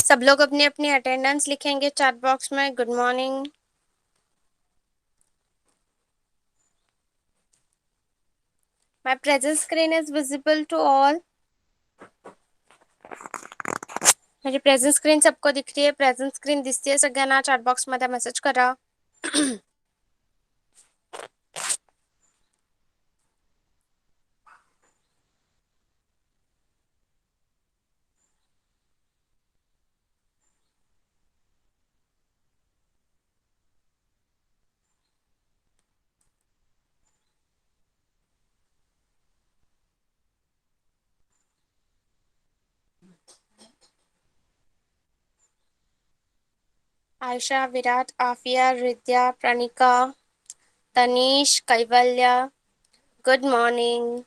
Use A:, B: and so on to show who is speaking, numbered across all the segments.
A: सब लोग अपनी अपनी अटेंडेंस लिखेंगे चैट बॉक्स में। Good morning. My present screen is visible to all. मेरी प्रेजेंट स्क्रीन सबको दिख रही है? प्रेजेंट स्क्रीन दिसतीये सगळ्यांना? चॅट बॉक्स मध्ये मेसेज करा. Ayesha, Virat, Aafia, रिद्या, Pranika, Tanish, Kaivalya, good morning.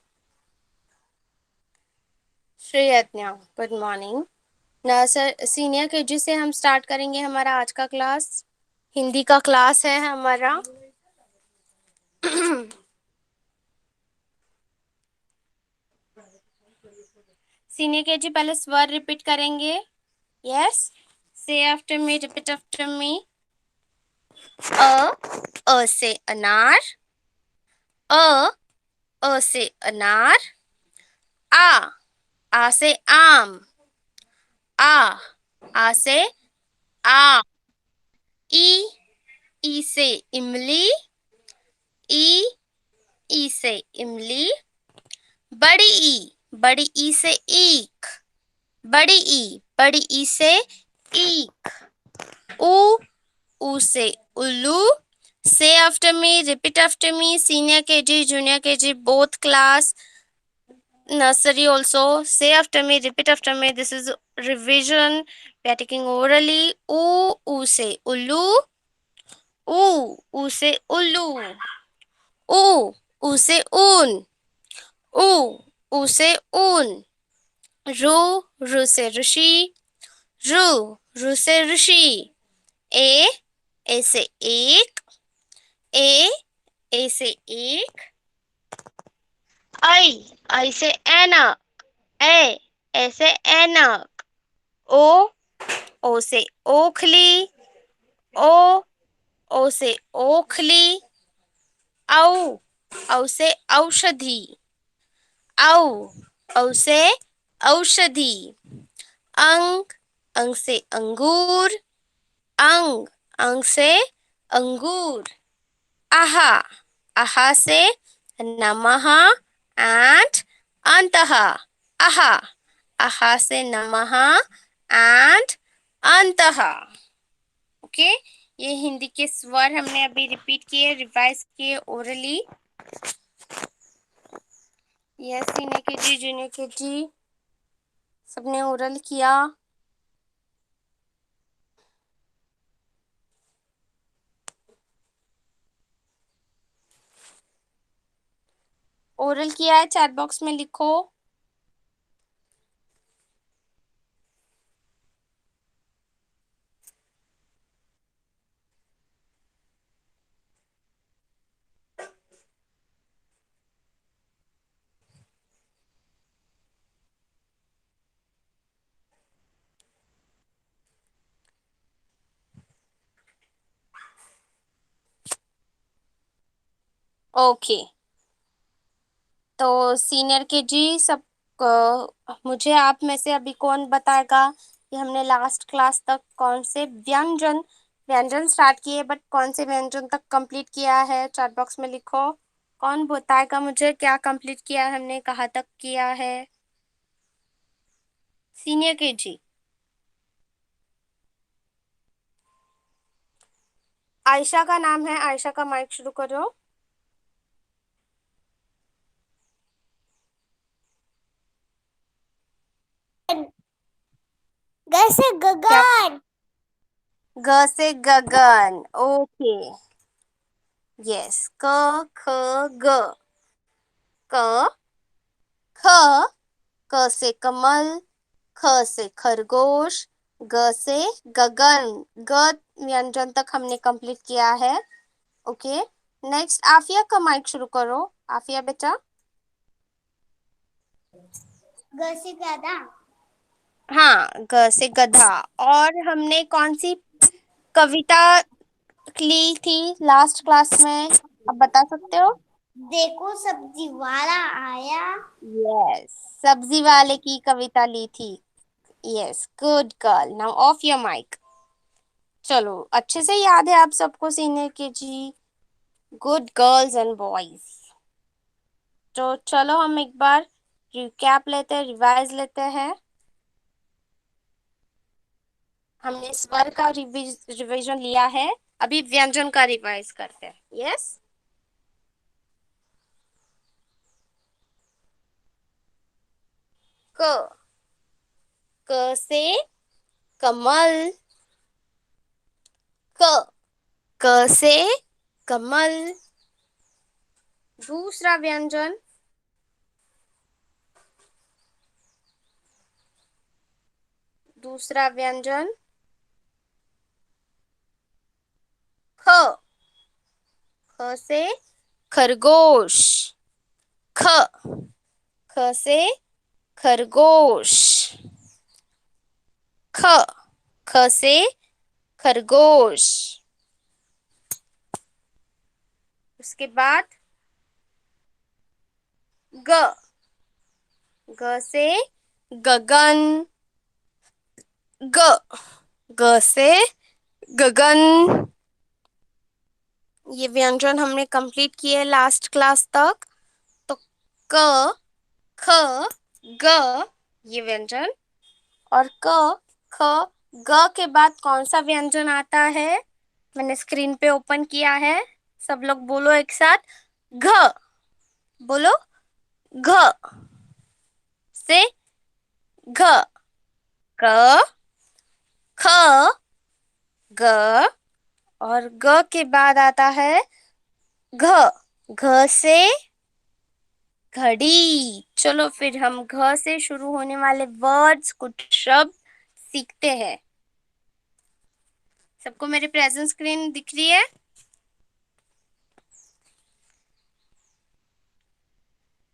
A: Shri Yagya, good morning. Nursery senior KG से हम स्टार्ट करेंगे हमारा आज का क्लास. हिंदी का क्लास है हमारा. सीनियर केजी पहले स्वर रिपीट करेंगे. Yes, say after me, repeat after me. अ से अनार. अ से अनार. आ से आम. आ से आम. ई से इमली. ई ई से इमली. बड़ी ई से ईख. बड़ी ई से ईख. ऊ ऊ से उल्लू. से after me, repeat after me. Senior KG, junior KG, both class, nursery also. Say after me, repeat after me. This is revision. We are taking orally. ऊ से उल्लू. ऊ से उल्लू. ऊ से ऊन. ऊ से ऊन. रू से ऋषि. रू से ऋषि. ए से एक. ए से एक. आई से ऐनक. ए से ऐनक. ओ से ओखली. ओ से ओखली. औ से औषधि. औ से औषधि. अंग से अंगूर. अंग से अंगूर. आहा से नमः एंड अंतः. आहा से नमः एंड अंतः. ओके, ये हिंदी के स्वर हमने अभी रिपीट किए, रिवाइज किए orally. Yes, senior KG, junior KG सबने ओरल किया. ओरल किया है? चैट बॉक्स में लिखो. ओके, तो सीनियर के जी सब मुझे आप में से अभी कौन बताएगा कि हमने लास्ट क्लास तक कौन से व्यंजन व्यंजन स्टार्ट किए, बट कौन से व्यंजन तक कंप्लीट किया है? चैट बॉक्स में लिखो. कौन बताएगा मुझे क्या कंप्लीट किया है हमने, कहाँ तक किया है? सीनियर के जी. आयशा का नाम है. आयशा का माइक शुरू करो.
B: ग से
A: क्या?
B: गगन.
A: ग से गगन. ओके. यस. क ख ग. क ख. क से कमल. ख से खरगोश. ग से गगन. ग व्यंजन तक हमने कंप्लीट किया है. ओके, नेक्स्ट आफिया का माइक शुरू करो. आफिया बेटा.
B: ग से गधा.
A: हाँ, ग से गधा। और हमने कौन सी कविता ली थी लास्ट क्लास में, आप बता सकते हो?
B: देखो सब्जी वाला आया।
A: यस, सब्जी वाले की कविता ली थी। Yes, good girl, now off your mike. चलो, अच्छे से याद है आप सबको senior K G. Good girls and boys. तो चलो हम एक बार रिकैप लेते हैं, रिवाइज लेते हैं। हमने स्वर का रिवीजन लिया है, अभी व्यंजन का रिवाइज करते हैं। यस। क, क से कमल। क, क से कमल। दूसरा व्यंजन, दूसरा व्यंजन ख, ख से खरगोश। ख, ख से खरगोश। ख, ख से खरगोश। उसके बाद ग, ग से गगन। ग, ग से गगन। ये व्यंजन हमने कंप्लीट किए लास्ट क्लास तक। तो क, ख, ग, ये व्यंजन। और क, ख, ग के बाद कौन सा व्यंजन आता है? मैंने स्क्रीन पे ओपन किया है, सब लोग बोलो एक साथ। घ, बोलो। घ से घ। क, ख, ग, और ग के बाद आता है घ। घ से घड़ी। चलो फिर हम घ से शुरू होने वाले वर्ड्स, कुछ शब्द सीखते हैं। सबको मेरी प्रेजेंट स्क्रीन दिख रही है?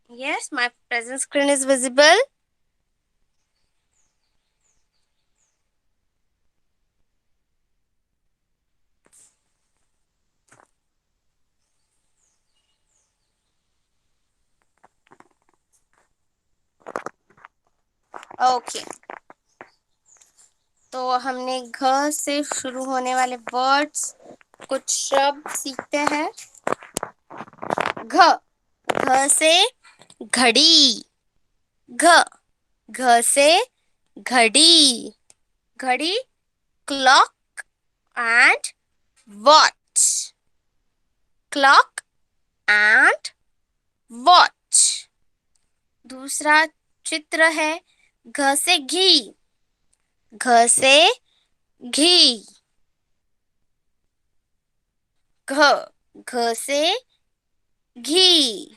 A: Yes, my present screen is visible. Okay. तो हमने घ से शुरू होने वाले वर्ड्स, कुछ शब्द सीखते हैं। घ, घ से घड़ी। घ, घ से घड़ी। घड़ी, clock and watch. Clock and watch. दूसरा चित्र है घ से घी। घ से घी। घ, घ से घी।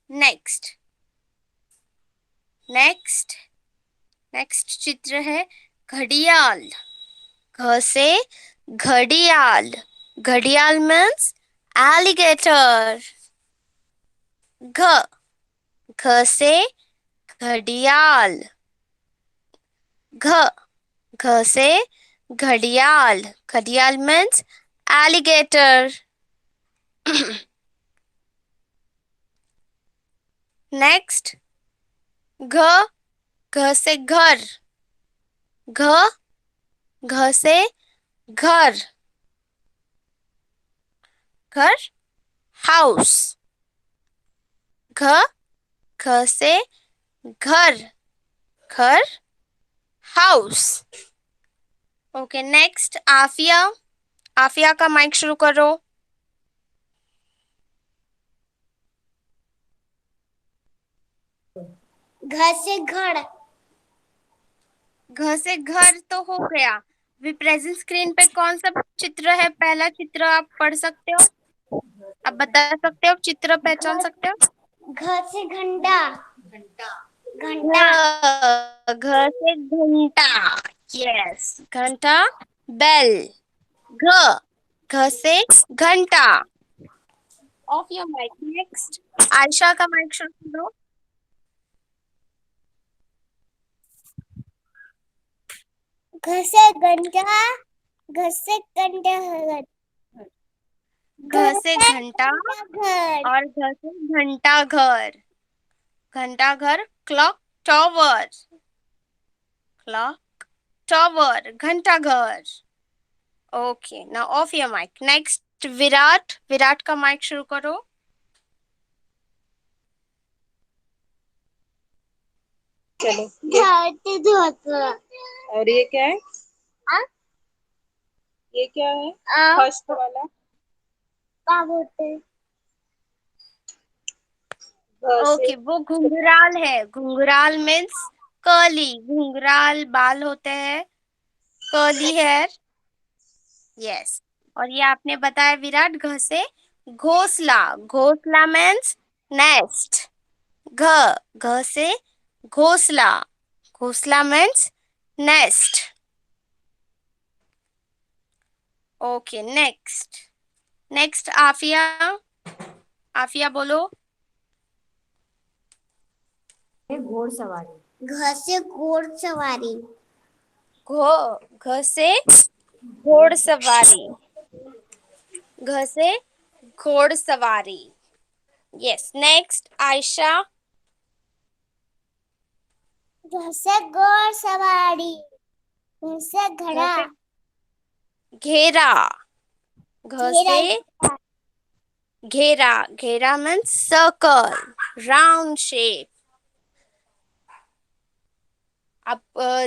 A: नेक्स्ट, नेक्स्ट, नेक्स्ट चित्र है घड़ियाल। घ से घड़ियाल। घड़ियाल मीन्स एलिगेटर। घ, घ से घड़ियाल। घ, घ से घड़ियाल। घड़ियाल मीन्स एलिगेटर। नेक्स्ट, घ, घ से घर। घ, घ से घर। घर, हाउस। घ, घ से घर। घर, house. Okay, next Aafiya. Aafiya का माइक शुरू करो।
B: घर से घर।
A: घ से घर तो हो गया। अभी प्रेजेंट स्क्रीन पे कौन सा चित्र है? पहला चित्र आप पढ़ सकते हो, आप बता सकते हो, चित्र पहचान
B: घर,
A: सकते हो?
B: घर से घंटा। घंटा, घंटा।
A: घ, घ से घंटा। यस, घंटा, बेल। घ, घ से घंटा। Off your mic. Next, Ayesha का माइक शुरू करो।
B: घ से घंटा, घ से घंटा घर,
A: घ से घंटा
B: घर,
A: और घ से घंटा घर। घंटा घर, क्लॉक टॉवर। क्लॉक टॉवर, घंटा घर। Okay, now off your mic. Next Virat. Virat का माइक शुरू करो।
C: चलो
B: धरती धोता,
C: और ये क्या है?
B: आ?
C: ये क्या है?
B: आ?
C: फर्स्ट वाला
B: क्या बोलते हैं?
C: घ से
A: ओके, वो घुंघराल है। घुंघराल मीन्स कर्ली। घुंघराल बाल होते हैं, कर्ली हेयर। यस। और ये आपने बताया विराट। घ से घोंसला। घोंसला मीन्स नेस्ट। घ, घ से घोंसला। घोंसला means nest. Okay, next. Next Aafiya. Aafiya बोलो।
B: घोड़सवारी, घ से घोड़सवारी,
A: घ से घोड़सवारी। घ से घोड़सवारी। यस। नेक्स्ट आयशा।
B: घ से घोड़सवारी, घ से
A: घ
B: घड़ा,
A: से घेरा। घ
B: घेरा,
A: से घेरा। घेरा मीन्स सर्कल, राउंड शेप। आप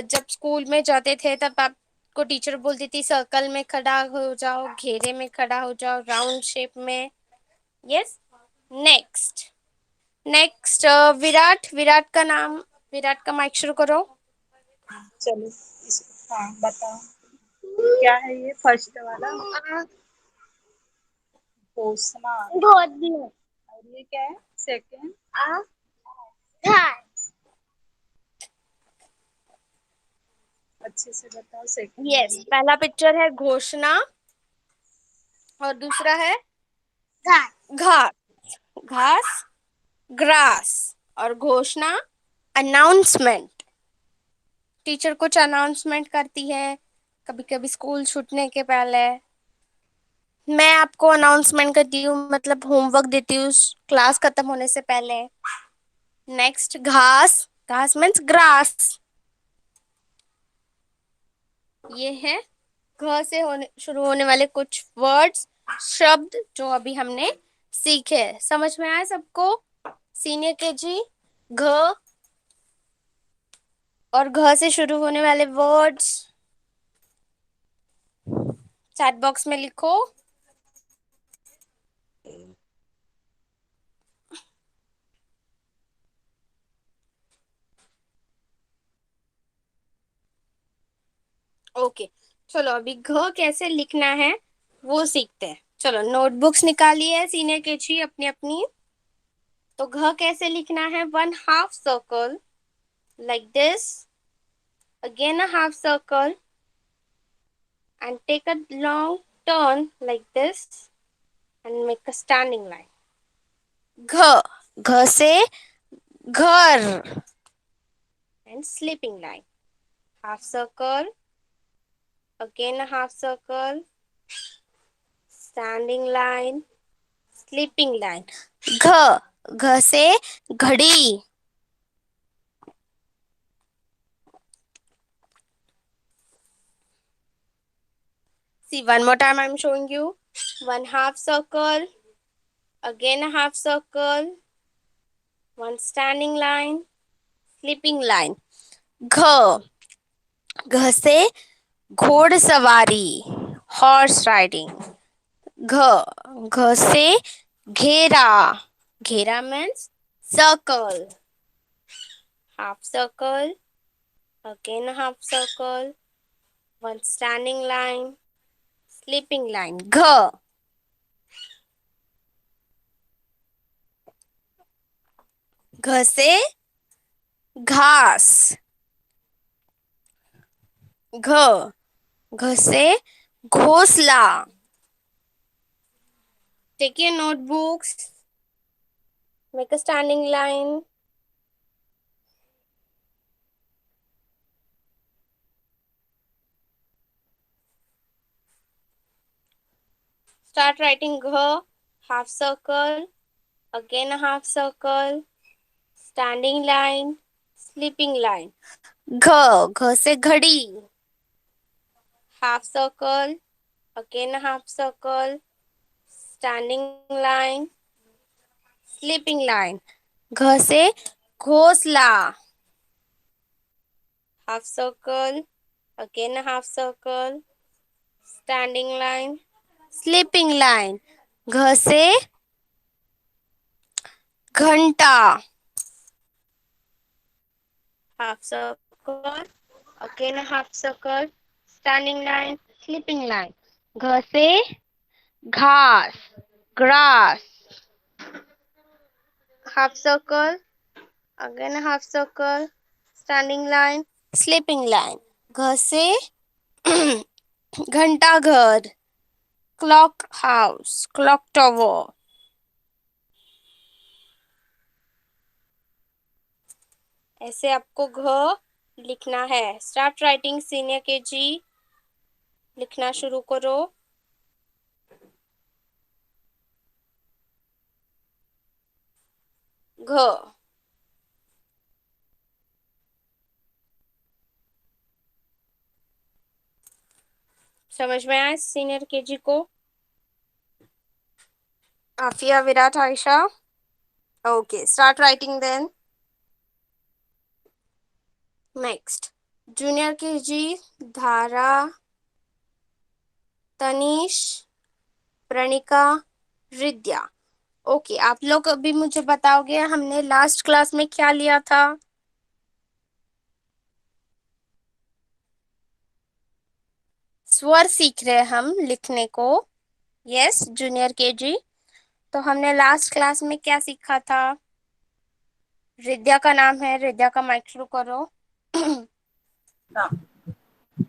A: जब स्कूल में जाते थे तब आपको टीचर बोलती थी सर्कल में खड़ा हो जाओ, घेरे में खड़ा हो जाओ, राउंड शेप में। Yes. Next. Next Virat. Virat का नाम, विराट का माइक शुरू करो।
C: चलो हाँ बताओ क्या है ये फर्स्ट वाला? घोषणा।
B: घोड़नी,
C: और ये क्या है सेकंड?
B: धार,
C: अच्छे से बताओ सेकंड
A: यस,
C: वाला।
A: पहला पिक्चर है घोषणा और दूसरा है
B: घास,
A: घास। घास, ग्रास। और घोषणा अनाउंसमेंट। टीचर कुछ अनाउंसमेंट करती है कभी कभी स्कूल छूटने के पहले। मैं आपको अनाउंसमेंट करती हूँ, मतलब होमवर्क देती हूँ क्लास खत्म होने से पहले। नेक्स्ट घास। घास मीन्स ग्रास। ये है घ से होने शुरू होने वाले कुछ वर्ड्स, शब्द जो अभी हमने सीखे। समझ में आया सबको? सीनियर केजी घ और घ से शुरू होने वाले वर्ड्स चैट बॉक्स में लिखो। ओके, चलो अभी घ कैसे लिखना है वो सीखते हैं। चलो नोटबुक्स निकालिए सीनियर केजी अपनी अपनी। तो घ कैसे लिखना है? 1/2 circle like this, again a half circle, and take a long turn like this and make a standing line. घ, घ से घर and sleeping line. Half circle, again a half circle, standing line, sleeping line. घ, घ से घड़ी। See, one more time I'm showing you. 1/2 circle, again a half circle, one standing line, sleeping line. घ, घ से घोड़सवारी, हॉर्स राइडिंग। घ, घ से घेरा। घेरा means circle, half circle, again a half circle, one standing line, sleeping line. घ, घ से घास। घ, घ से घोंसला। Take your notebooks, make a standing line. Start writing gh, half circle, again a half circle, standing line, sleeping line. घ से घड़ी, half circle, again a half circle, standing line, sleeping line. घ से घोंसला, half circle, again a half circle, standing line, sleeping line. घ से घंटा, half circle, again a half circle, standing line, sleeping line. घ से घास, grass, half circle, again a half circle, standing line, sleeping line. घ से घंटा घर, clock house, clock tower. ऐसे आपको घ लिखना है. Start writing senior KG. लिखना शुरू करो. घ. समझ में आया सीनियर केजी को? Aafiya, Virat, Ayesha. Okay, start writing then. Next junior KG. Dhara, Tanish, प्रणिका, रिद्या. Okay, आप लोग अभी मुझे बताओगे हमने लास्ट क्लास में क्या लिया था? स्वर सीख रहे हम लिखने को. Yes junior KG. तो हमने लास्ट क्लास में क्या सीखा था? रिद्या का नाम है. रिद्या का माइक शुरू करो.
C: हाँ.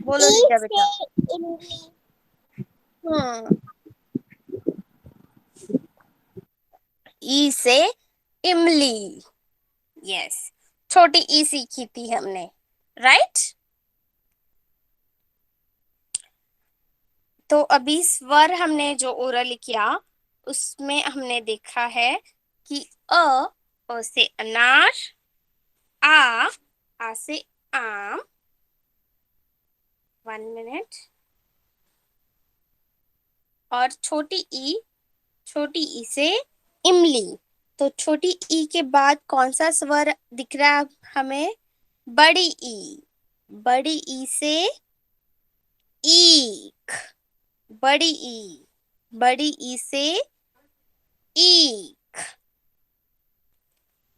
A: बोलो
B: ई
A: रिद्या
B: से
A: बेटा.
B: इमली,
A: ई से इमली. यस, छोटी ई सीखी थी हमने, राइट? तो अभी स्वर हमने जो ओरल किया उसमें हमने देखा है कि अ से अनार, आ से आम. 1 मिनट. और छोटी ई से इमली. तो छोटी ई के बाद कौन सा स्वर दिख रहा है हमें? बड़ी ई. बड़ी ई से ईक. बड़ी ई. बड़ी ई से ईक.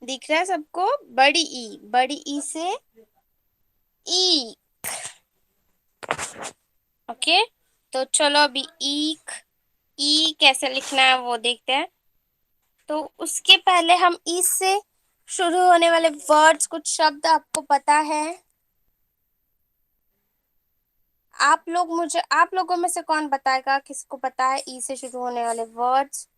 A: दिख रहा है सबको? बड़ी ई. बड़ी ई से ईक. ओके, तो चलो अभी ईक, ई कैसे लिखना है वो देखते हैं. तो उसके पहले हम ई से शुरू होने वाले वर्ड्स, कुछ शब्द आपको पता है? आप लोगों में से कौन बताएगा किसको पता है ई से शुरू होने वाले वर्ड्स?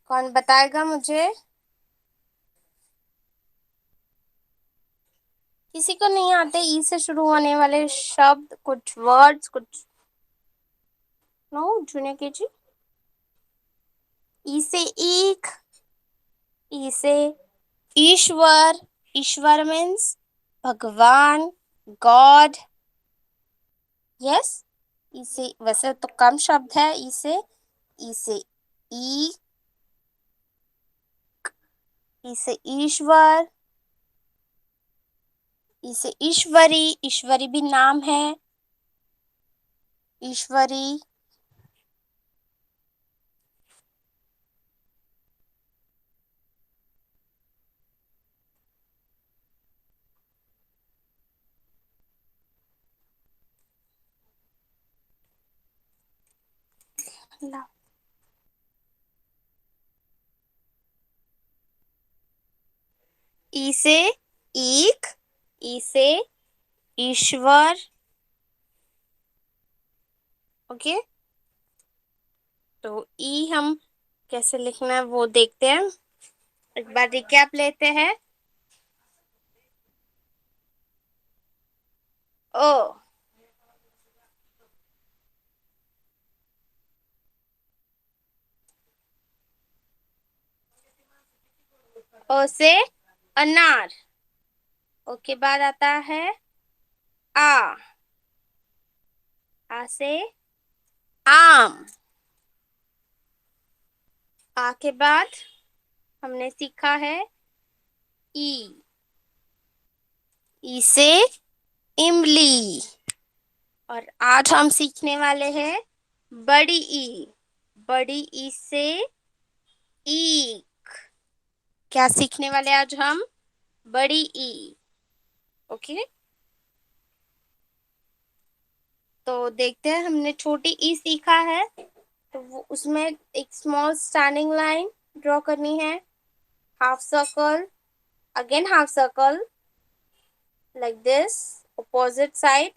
A: कौन बताएगा मुझे? किसी को नहीं आते ई से शुरू होने वाले शब्द, कुछ वर्ड्स, कुछ? No junior KG. ई से ईक, ई से ईश्वर. ईश्वर मीन्स भगवान, गॉड. यस, ई से वैसे तो कम शब्द है. ई से ई, ई से ईश्वर, ई से ईश्वरी. ईश्वरी भी नाम है. ईश्वरी. ई से ईक, ई से ईश्वर. ओके, तो ई हम कैसे लिखना है वो देखते हैं। एक बार रिकैप लेते हैं। ओ, ओ से अनार। ओ के बाद आता है आ। आ से आम। आ के बाद हमने सीखा है ई। ई से इमली। और आज हम सीखने वाले हैं बड़ी ई। बड़ी ई से ईक। क्या सीखने वाले आज हम? बड़ी ई। ओके, तो देखते हैं। हमने छोटी ई सीखा है, तो वो उसमें एक स्मॉल स्टैंडिंग लाइन ड्रॉ करनी है। Half circle, again half circle, like this, opposite side,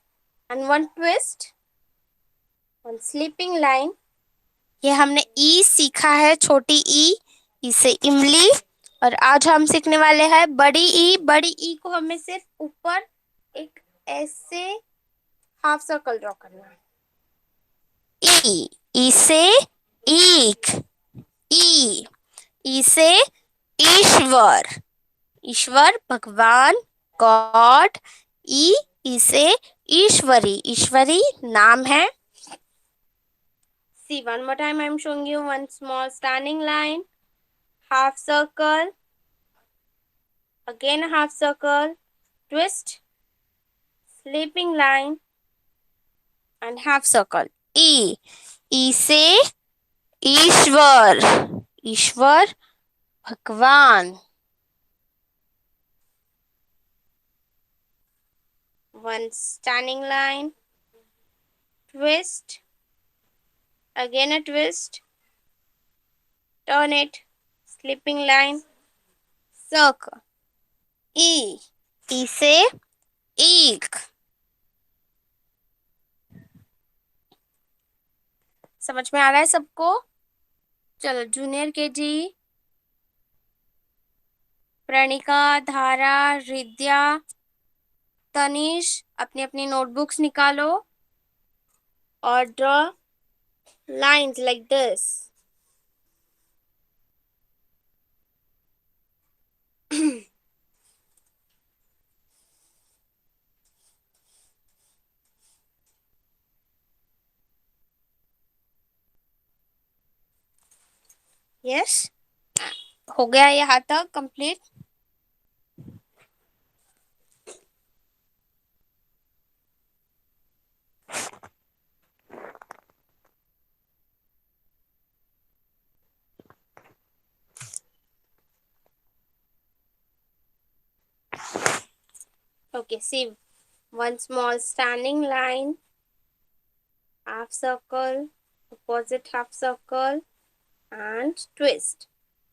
A: and one twist, one sleeping line. ये हमने ई सीखा है, छोटी ई। ई से इमली। और आज हम सीखने वाले हैं बड़ी ई। बड़ी ई को हमें सिर्फ ऊपर एक ऐसे हाफ सर्कल ड्रॉ करना है। ई। ई से ईक। ई। ई से ईश्वर। ईश्वर, भगवान, गॉड। ई। ई से ईश्वरी। ईश्वरी नाम है। See, one more time I'm showing you one small standing line, half circle, again a half circle, twist, sleeping line, and half circle. E. E से ईश्वर। ईश्वर, भगवान। One standing line, twist, again a twist, turn it, sleeping line, circle. E. E से ईक। समझ में आ रहा है सबको? चलो, junior KG, प्रणिका, धारा, रिद्या, तनीश, अपनी अपनी नोटबुक्स निकालो और draw lines like this. Yes, हो गया यहाँ तक complete. Okay, see, one small standing line, half circle, opposite half circle, and twist.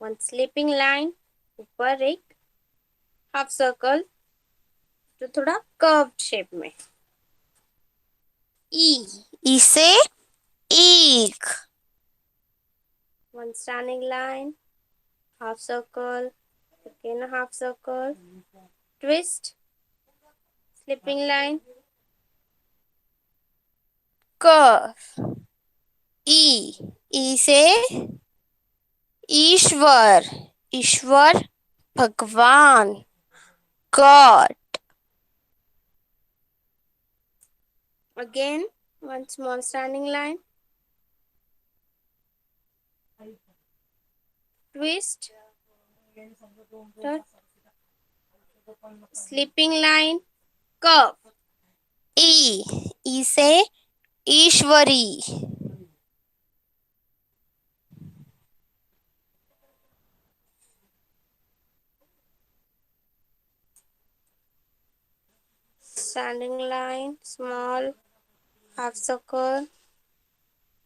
A: One sleeping line, ऊपर एक हाफ सर्कल जो थोड़ा कर्व्ड शेप में। ई। ई से ईक। One standing line, half circle, again a half circle, twist, slipping line, curve. E. E से ईश्वर। ईश्वर, भगवान, God. Again, one small standing line, twist, turn, slipping line, curve. E. E से ईश्वरी। Standing line, small, half circle,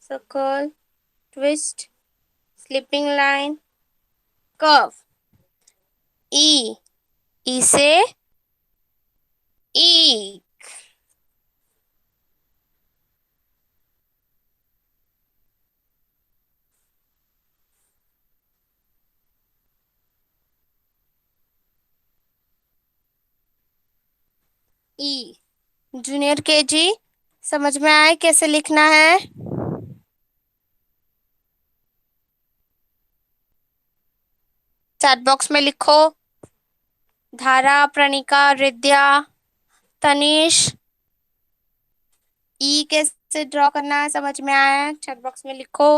A: circle, twist, slipping line, curve. E. E से E. ई। Junior KG, समझ में आए कैसे लिखना है? चैट बॉक्स में लिखो। धारा, प्रणिका, रिद्या, तनीश, ई कैसे ड्रॉ करना है समझ में आया? चैट बॉक्स में लिखो।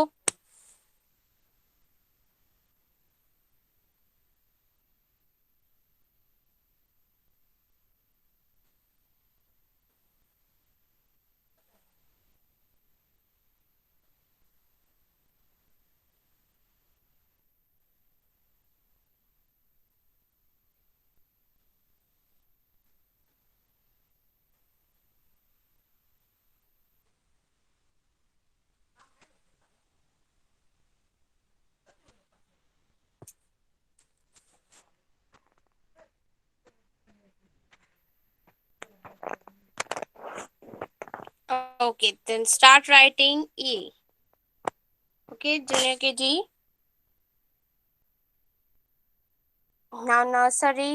A: Okay, then start writing E. Okay, junior KG. Now nursery.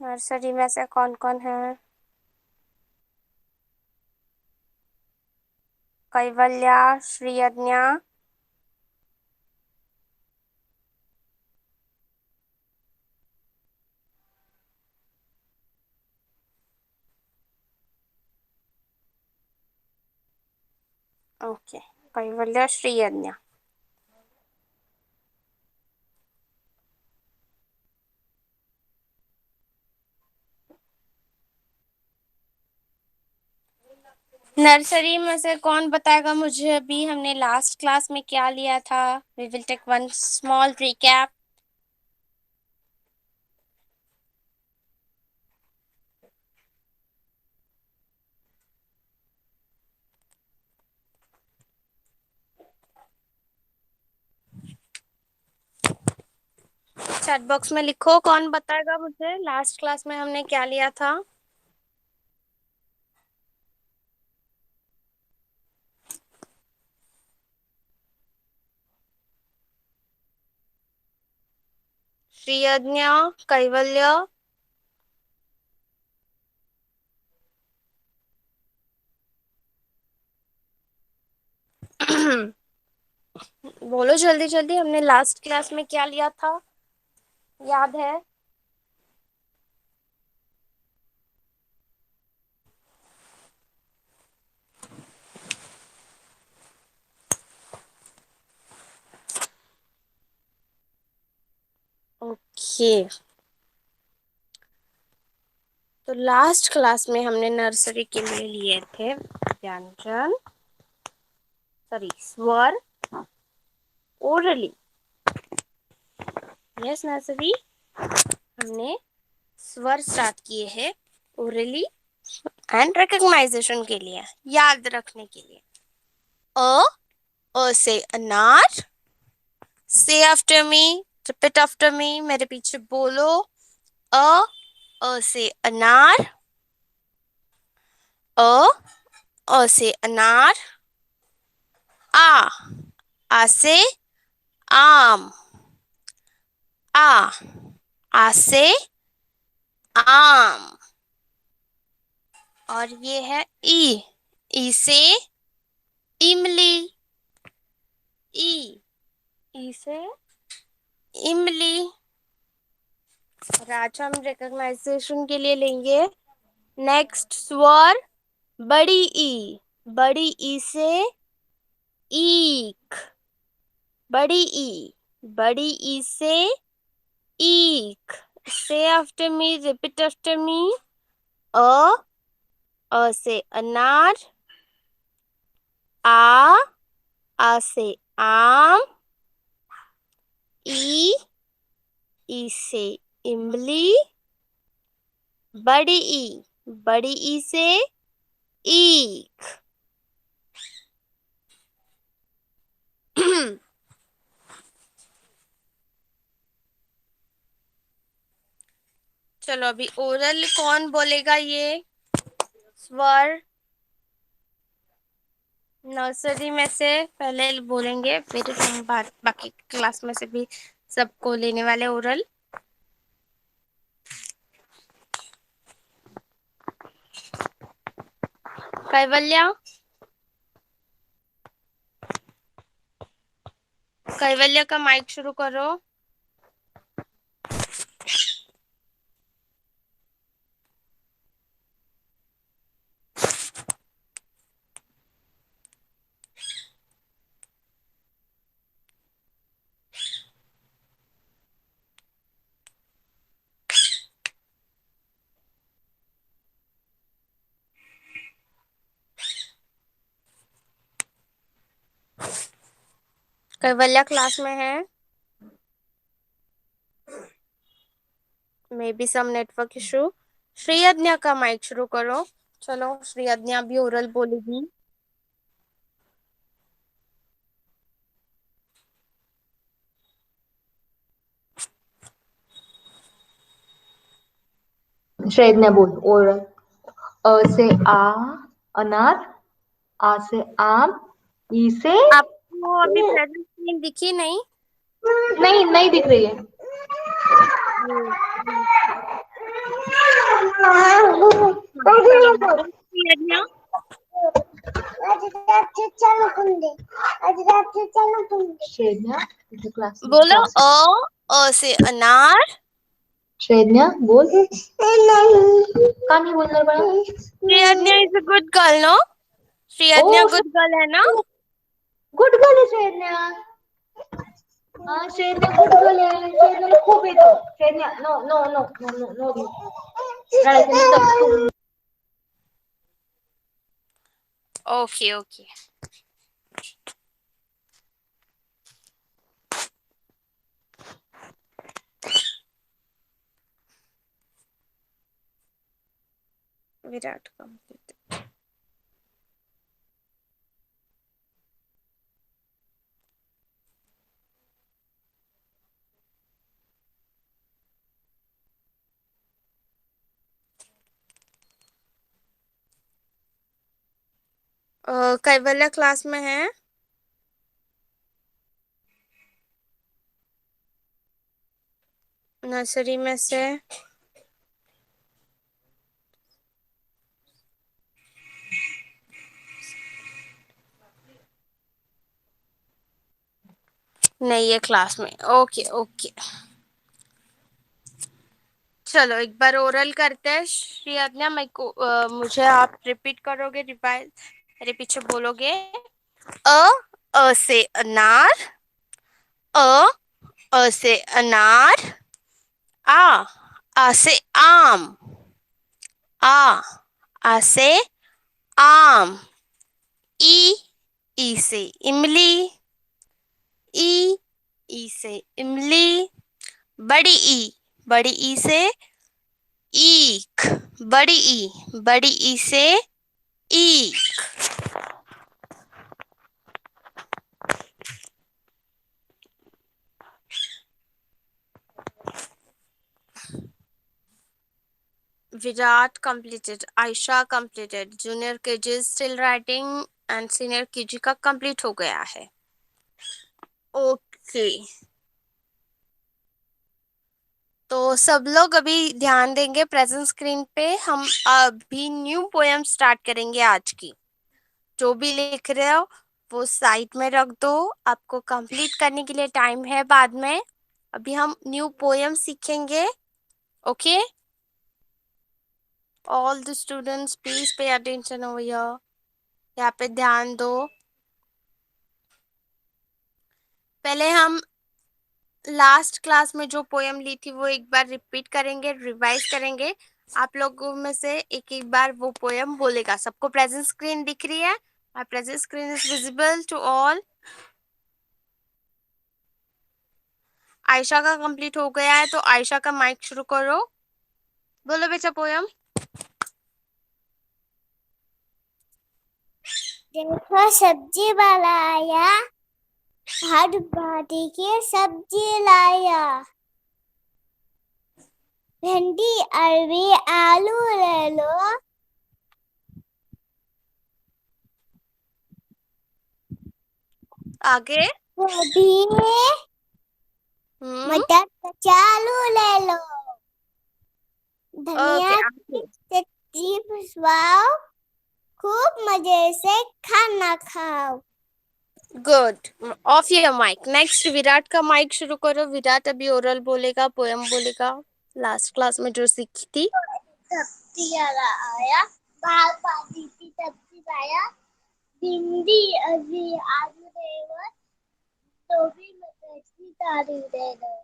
A: Nursery में से कौन कौन है? कैवल्या, श्रीयज्ञा, ओके, कैवल्या, श्रीयज्ञा। नर्सरी में से कौन बताएगा मुझे? अभी हमने लास्ट क्लास में क्या लिया था? We will take one small recap. Chat box में लिखो, कौन बताएगा मुझे लास्ट क्लास में हमने क्या लिया था? श्रीयज्ञा, कैवल्य, बोलो जल्दी जल्दी, हमने लास्ट क्लास में क्या लिया था? याद है? ओके, तो लास्ट क्लास में हमने नर्सरी के लिए लिए थे व्यंजन, सॉरी स्वर, ओरली। यस नर्सरी, हमने स्वर स्टार्ट किए हैं ओरली एंड रिकॉग्नाइजेशन के लिए, याद रखने के लिए। अ से अनार। से आफ्टर मी, रिपीट आफ्टर मी, मेरे पीछे बोलो। अ से अनार। अ से अनार। आ से आम। आ से आम। और ये है ई से इमली। ई से इमली। और आज हम रिकॉग्नाइजेशन के लिए लेंगे नेक्स्ट स्वर बड़ी ई। बड़ी ई से ईक। बड़ी ई। बड़ी ई से ईक। Say after me, repeat after me. अ से अनार। आ से आम। ई से इमली। बड़ी ई। बड़ी ई से ईक। चलो अभी ओरल कौन बोलेगा ये स्वर? नर्सरी में से पहले बोलेंगे, फिर हम बाकी क्लास में से भी सबको लेने वाले ओरल। कैवल्या, कैवल्या का माइक शुरू करो। कैवल्या क्लास में है? May be some network issue. Shri Agya का माइक शुरू करो। चलो श्री अज्ञा भी ओरल बोलेगी।
D: श्रेया बोल। और अ से आ अनार, आ से आम, ई से
A: आपको अभी प्रेजेंट स्क्रीन दिखी नहीं?
D: नहीं, नहीं दिख रही है।
A: चलो बोलो श्री अज्ञा।
D: श्रेया क्लास
A: बोलो अ से अनार।
D: श्रेया बोल। कहाँ नहीं बोलना पड़ा?
A: Shri Agya is a good girl, no? Shri Agya good girl है ना?
D: गुड गर्ल है श्रेया। हाँ श्रेया गुड गर्ल है। श्रेया खूब येतो। Shreya no no no no no no
A: okay okay. Virat complete. Kaivalya class में है? नर्सरी में से नहीं है क्लास में। Okay okay. चलो एक बार ओरल करते हैं। श्री अज्ञा मुझे आप रिपीट करोगे, रिवाइज मेरे पीछे बोलोगे। अ से अनार, अ से अनार, आ से आम, आ से आम, ई से इमली, ई से इमली, बड़ी ई से ईख, बड़ी ई से ईख। Virat completed, Aisha completed, junior KG is still writing and senior KG का complete हो गया है। ओके तो सब लोग अभी ध्यान देंगे प्रेजेंट स्क्रीन पे। हम अभी न्यू पोएम स्टार्ट करेंगे आज की। जो भी लिख रहे हो वो साइड में रख दो, आपको कंप्लीट करने के लिए टाइम है बाद में। अभी हम न्यू पोएम सीखेंगे। Okay all the students please pay attention over here. यहाँ पे ध्यान दो। पहले हम लास्ट क्लास में जो पोएम ली थी वो एक बार रिपीट करेंगे, रिवाइज करेंगे। आप लोगों में से एक एक बार वो पोएम बोलेगा। सबको प्रेजेंट स्क्रीन दिख रही है? My present screen is visible to all. Ayesha का कंप्लीट हो गया है तो आयशा का माइक शुरू करो। बोलो बेटा पोएम।
B: देखो सब्जी वाला आया, हर भांति की सब्जी लाया। भिंडी, अरबी, आलू ले लो।
A: आगे
B: गोभी,
A: हम्म
B: मटर, कचालू ले लो।
A: ओके
B: धनिया
A: आगे
B: की सब्जी भिजवाओ, खूब मजे से खाना खाओ।
A: Good. Off your mic. Next Virat का माइक शुरू करो। विराट अभी ओरल बोलेगा, पोयम बोलेगा, लास्ट क्लास में जो सीखी थी।
B: सब्जी वाला आया, दाल भाजी की सब्जी लाया, भिंडी अभी आलू देवर, गोभी मटर की दाढ़ी दे दो,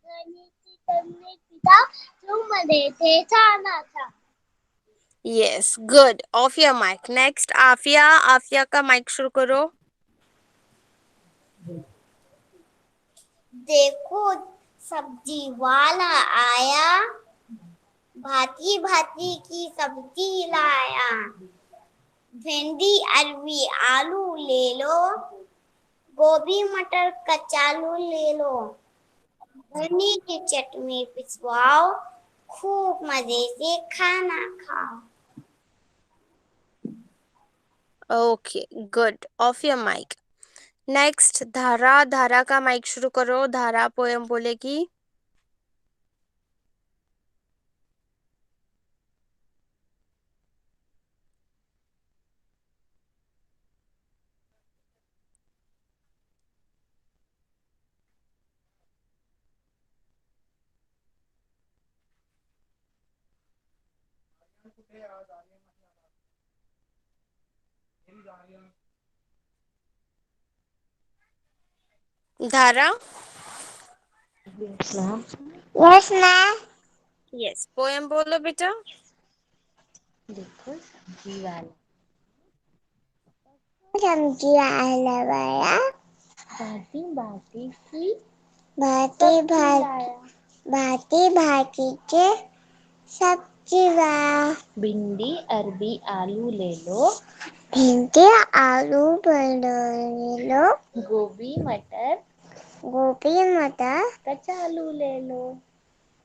B: धनी की चटनी पिता, जो मजे से खाना खा।
A: Yes, good. Off your mic. Next Aafiya. Aafiya का माइक शुरू करो।
B: देखो सब्जी वाला आया, भांति भांति की सब्जी लाया, भिंडी अरबी आलू ले लो, गोभी मटर कचालू ले लो, धनी की चटनी पिसवाओ, खूब मजे से खाना खाओ।
A: Okay, good. Off your mic. Next Dhara. Dhara का माइक शुरू करो। धारा पोयम बोलेगी। धारा।
B: Yes ma'am.
A: यस, पोयम बोलो बेटा।
D: देखो सब्जी वाला
B: सब्जी वाला आया,
D: भांति भांति की
B: भांति
D: सब्जी लाया,
B: भांति भांति के सब्जी लाया,
D: भिंडी अरबी आलू ले लो,
B: भिंडी आलू ले लो,
D: गोभी मटर
B: गोभी मटर
D: कचालू ले लो,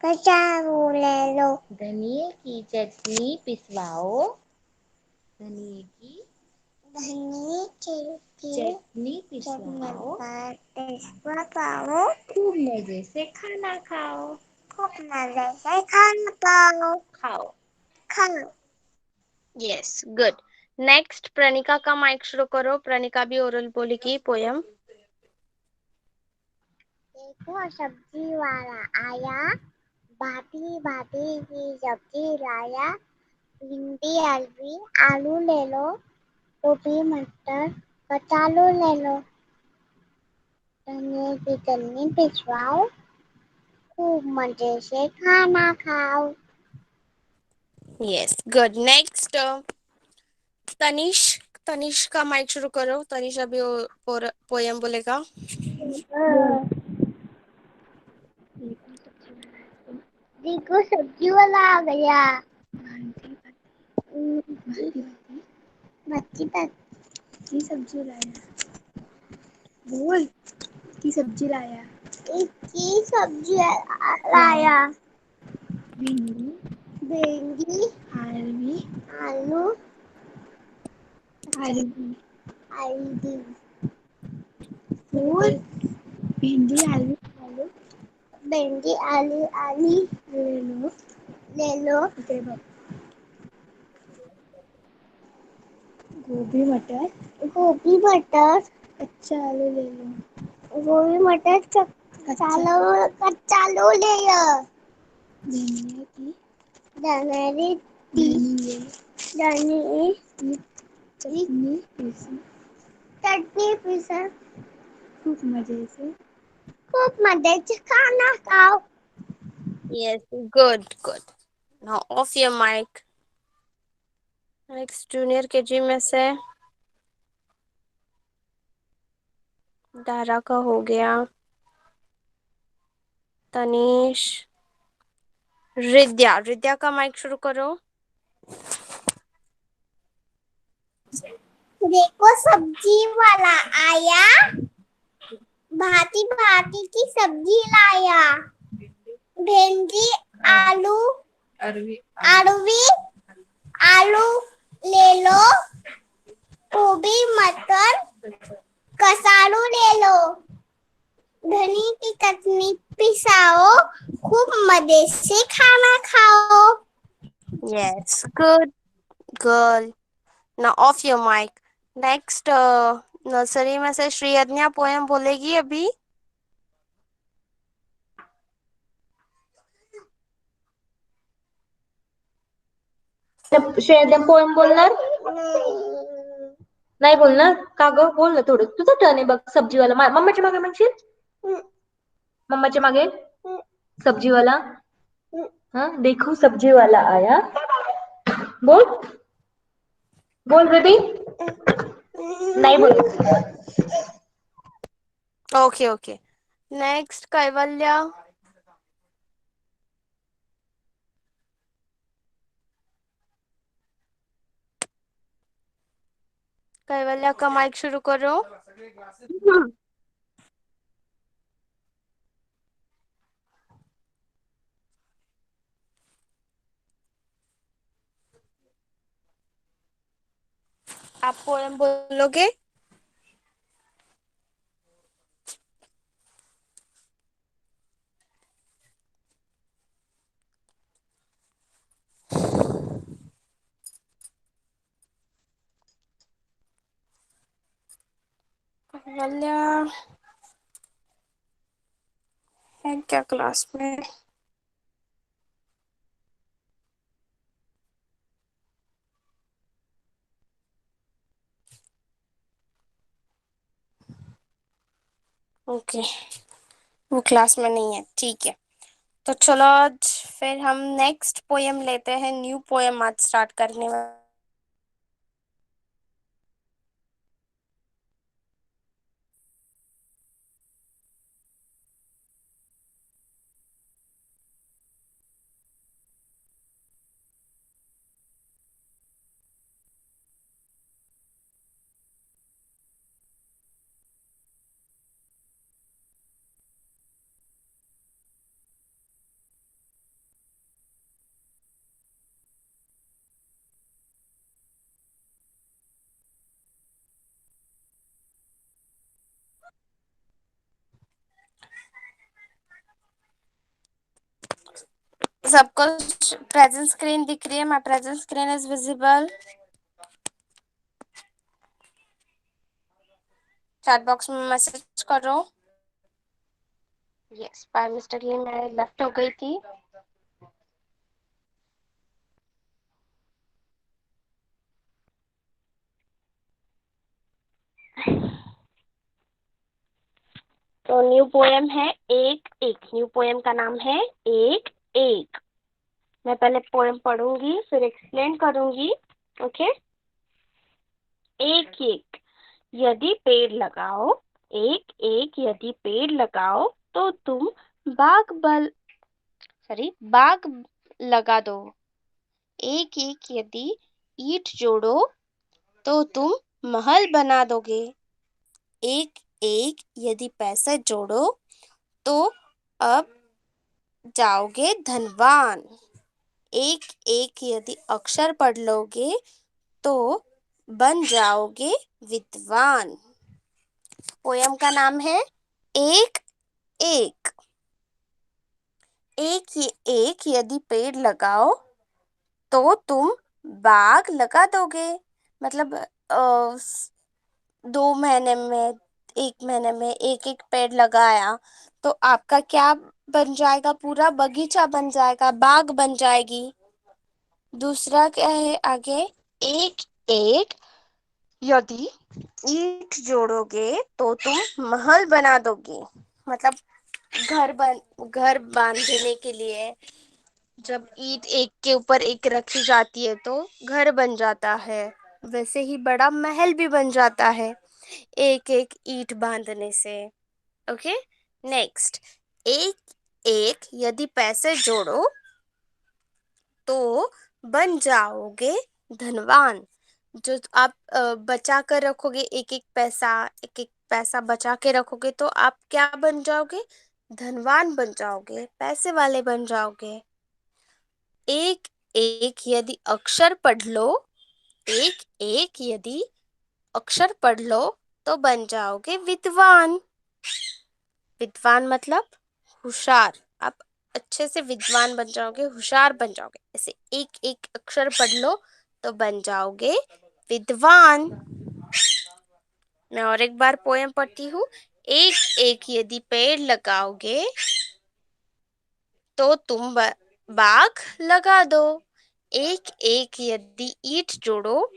B: कचालू ले लो,
D: धनिए की चटनी पिसवाओ, धनिए की
B: धनिया की
D: चटनी पिसवाओ,
B: पाओ,
D: खूब मजे से खाना खाओ।
B: खूब मजे से खाना पाओ।
D: खाओ।
B: खाओ।
A: Yes, good. नेक्स्ट प्रणिका का माइक शुरू करो। प्रणिका भी ओरल बोलेगी पोयम।
B: देखो सब्जी वाला आया, भांति भांति की सब्जी लाया, भिंडी अरबी आलू ले लो, गोभी मटर कचालू ले लो, धनिया की चटनी पिसवाओ, खूब मजे से खाना खाओ।
A: Yes, good. Next Tanish. Tanish का माइक शुरू करो। तनिष अभी पोयम बोलेगा।
B: देखो सब्जी वाला आ गया, मच्छी की सब्जी लाया, बोल की सब्जी लाया, की सब्जी लाया, भिंडी अरबी आलू अरबी अरबी बोल भिंडी आलू आलू भिंडी आलू आलू ले लो गोभी मटर कच्चा आलू ले लो, गोभी मटर कच्चा आलू ले लो, धनिया की चटनी पीसा, खूब मजे से खाना खाओ।
A: Yes, good good. Now off your mic. Next junior KG में से धारा का हो गया। तनीष। रिद्या। रिद्या का माइक शुरू करो।
B: देखो सब्जी वाला आया, भांति भांति की सब्जी लाया, भिंडी आलू अरबी आलू ले लो, गोभी मटर कसालू ले लो, धनी की चटनी पिसाओ, खूब मजे से खाना खाओ।
A: Yes, good girl. Now off your mic. Next nursery में से श्रीयज्ञा पोएम बोलेगी अभी।
D: श्रेया पोएम बोलणार नाही बोलणार का ग? बोल ना थोडं. तुझा टर्न आहे बघ. सब्जीवाला मम्माच्या मागे म्हणशील. मम्माच्या मागे सब्जीवाला. हाँ देखो सब्जी वाला आया. बोल बोल बेबी. नहीं बोल.
A: Okay okay. नेक्स्ट कैवल्या। कैवल्या का माइक शुरू करो। आप पोएम बोलोगे। कैवल्या है क्या क्लास में? ओके वो क्लास में नहीं है, ठीक है। तो चलो आज फिर हम नेक्स्ट पोएम लेते हैं। न्यू पोएम आज स्टार्ट करने वाले। सबको प्रेजेंट स्क्रीन दिख रही है? My present screen is visible. Chat box में मैसेज करो। यस, बाय मिस्टेकली मैं लेफ्ट हो गई थी। तो न्यू पोएम है एक एक। न्यू पोएम का नाम है एक एक। मैं पहले पोएम पढ़ूंगी फिर एक्सप्लेन करूंगी। ओके। एक एक यदि पेड़ लगाओ, एक एक यदि पेड़ लगाओ तो तुम बाग लगा दो। एक एक यदि ईंट जोड़ो तो तुम महल बना दोगे। एक एक यदि पैसे जोड़ो तो अब जाओगे धनवान। एक एक यदि अक्षर पढ़ लोगे तो बन जाओगे विद्वान। पोयम का नाम है एक एक। एक यदि पेड़ लगाओ तो तुम बाग लगा दोगे। मतलब 2 महीने में, 1 महीने में एक एक पेड़ लगाया तो आपका क्या बन जाएगा? पूरा बगीचा बन जाएगा, बाग बन जाएगी। दूसरा क्या है आगे? एक एक यदि ईंट जोड़ोगे तो तुम महल बना दोगे। मतलब घर बांधने के लिए जब ईंट एक के ऊपर एक रखी जाती है तो घर बन जाता है, वैसे ही बड़ा महल भी बन जाता है एक एक ईंट बांधने से। ओके। नेक्स्ट, एक एक यदि पैसे जोड़ो तो बन जाओगे धनवान। जो आप बचा कर रखोगे, एक एक पैसा बचा के रखोगे तो आप क्या बन जाओगे? धनवान बन जाओगे, पैसे वाले बन जाओगे। एक एक यदि अक्षर पढ़ लो, एक एक यदि अक्षर पढ़ लो तो बन जाओगे विद्वान। विद्वान मतलब होशियार। आप अच्छे से विद्वान बन जाओगे, होशियार बन जाओगे। ऐसे एक एक अक्षर पढ़ लो तो बन जाओगे विद्वान। मैं और एक बार पोयम पढ़ती हूँ। एक एक यदि पेड़ लगाओगे तो तुम बाग लगा दो। एक एक यदि ईंट जोड़ो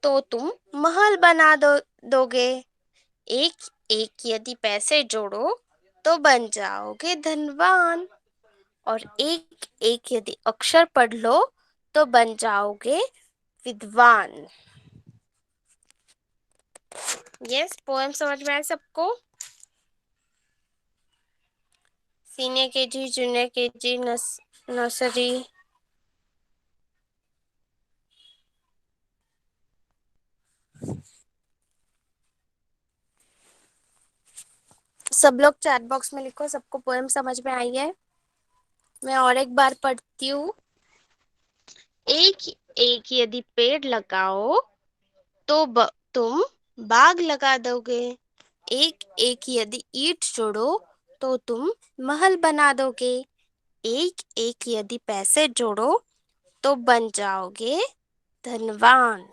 A: तो तुम महल बना दोगे। एक एक यदि पैसे जोड़ो तो बन जाओगे धनवान। और एक एक यदि अक्षर पढ़ लो तो बन जाओगे विद्वान। यस, पोएम समझ में आया सबको? Senior KG, junior KG, nursery. सब लोग चैट बॉक्स में लिखो सबको पोएम समझ में आई है। मैं और एक बार पढ़ती हूँ। एक एक यदि पेड़ लगाओ तो तुम बाग लगा दोगे। एक एक यदि ईंट जोड़ो तो तुम महल बना दोगे। एक एक यदि पैसे जोड़ो तो बन जाओगे धनवान।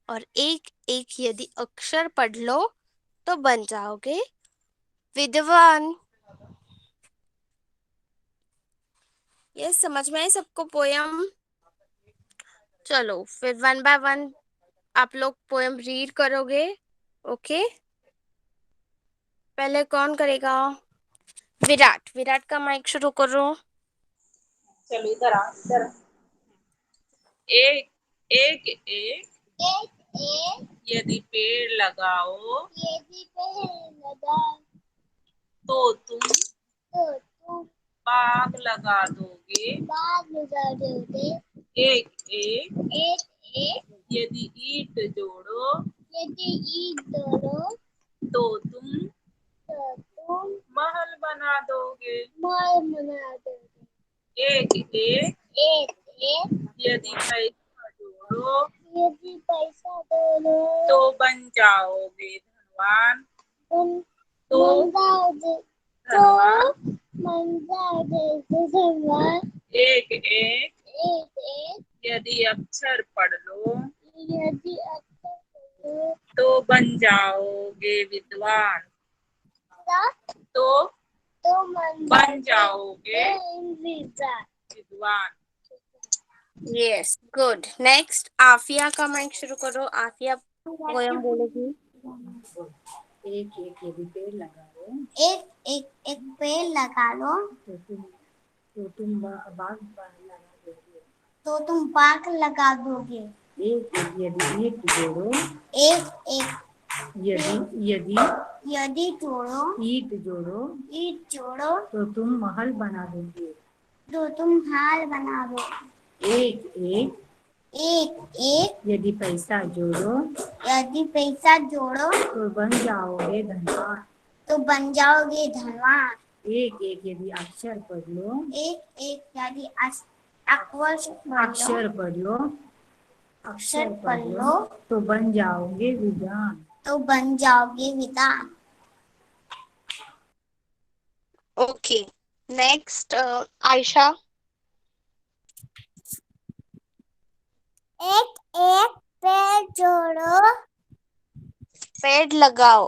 A: और एक एक यदि अक्षर पढ़ लो तो बन जाओगे विद्वान। ये समझ में आई सबको पोयम? चलो फिर वन बाय वन आप लोग पोयम रीड करोगे। ओके, पहले कौन करेगा? विराट। विराट का माइक शुरू करो।
C: चलो इधर आ, इधर आ। एक एक एक
B: एक एक
C: यदि पेड़ लगाओ
B: यदि पेड़ लगाओ
C: तो तुम
B: तो तुम
C: बाग लगा दोगे।
B: बाग लगा दोगे।
C: एक एक
B: एक एक
C: यदि ईंट जोड़ो
B: यदि ईंट जोड़ो
C: तो तुम
B: तो तुम
C: महल बना दोगे।
B: महल बना दोगे।
C: एक एक
B: एक एक
C: यदि पैसा जोड़ो
B: यदि पैसा जोड़ो
C: तो बन जाओगे धनवान।
B: तुम
C: तो
B: जाओगे
C: धनवान।
B: जाओगे धनवान।
C: एक एक
B: एक एक
C: यदि अक्षर पढ़ लो
B: यदि अच्छा करो
C: तो बन जाओगे विद्वान। तो
B: तो
C: बन जाओगे
B: विद्वान।
C: विद्वान।
A: Yes, good. नेक्स्ट आफिया का माइक शुरू करो। आफिया पोयम बोलेगी।
D: एक एक यदि पेड़ लगाओ
B: एक एक एक पेड़ लगा लो
D: तो तुम बाग लगा दोगे।
B: तो तुम बाग लगा दोगे।
D: एक एक यदि ईंट जोड़ो
B: एक एक
D: यदि यदि
B: यदि जोड़ो
D: ईंट जोड़ो
B: ईंट जोड़ो
D: तो तुम महल बना दोगे।
B: तो तुम हाल बना दो।
D: एक एक
B: एक एक
D: यदि पैसा जोड़ो
B: यदि पैसा जोड़ो
D: तो बन जाओगे धनवान।
B: तो बन जाओगे धनवान।
D: एक एक यदि अक्षर पढ़ लो
B: एक एक यदि
D: अक्षर पढ़ लो अक्षर पढ़ लो तो बन जाओगे विद्वान।
B: तो बन जाओगे विद्वान।
A: Okay, next Ayesha.
B: एक एक पेड़ जोड़ो
A: पेड़ लगाओ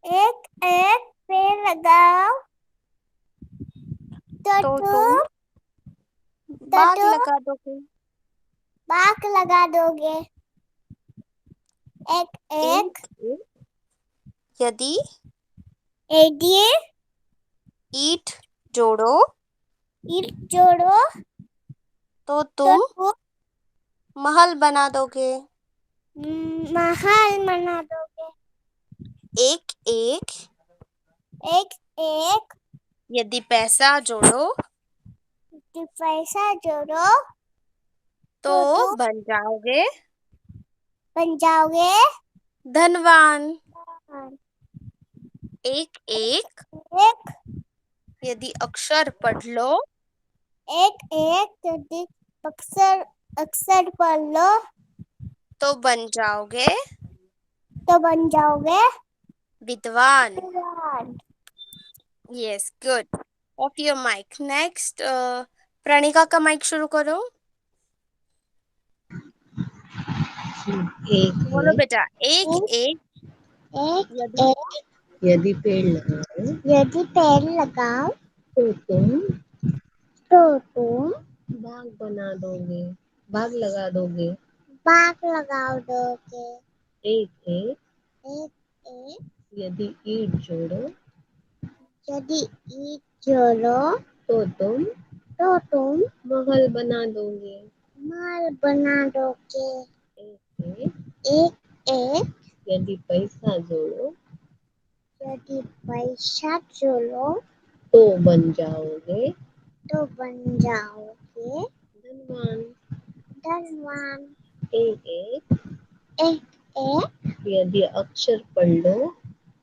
B: एक एक पेड़ लगाओ तो
A: तो
B: तुम
A: बाग लगा दोगे।
B: बाग लगा दोगे। एक एक
A: एक यदि
B: यदि
A: ईंट जोड़ो
B: ईंट जोड़ो
A: तो
B: तो
A: तुम
B: तुम
A: महल बना दोगे।
B: महल बना दोगे।
A: एक एक
B: एक एक
A: यदि पैसा जोड़ो
B: यदि पैसा जोड़ो
A: तो
B: तो तुम
A: बन जाओगे
B: बन जाओगे
A: धनवान। एक एक
B: एक
A: यदि अक्षर पढ़ लो
B: एक एक यदि अक्षर अक्षर पढ़ लो
A: तो बन जाओगे
B: तो बन जाओगे
A: विद्वान।
B: विद्वान।
A: Yes, good. Off your mic. Next Pranika का माइक शुरू करो।
C: एक
A: बोलो
C: है
A: बेटा, एक एक
B: एक
A: यदि
B: एक
C: यदि पेड़ लगाओ
B: यदि पेड़ लगाओ
C: तो तुम
B: तुम
C: बाग बना दोगे, बाग लगा दोगे।
B: बाग लगाओ दोगे।
C: एक एक
B: एक एक
C: यदि ईंट जोड़ो
B: यदि ईंट जोड़ो
C: तो तुम महल बना दोगे।
B: महल बना दोगे।
C: एक एक
B: एक एक
C: यदि पैसा जोड़ो
B: यदि पैसा जोड़ो
C: तो बन जाओगे
B: तो बन जाओगे
C: धनवान।
B: धनवान।
C: एक एक
B: एक एक
C: यदि अक्षर पढ़ लो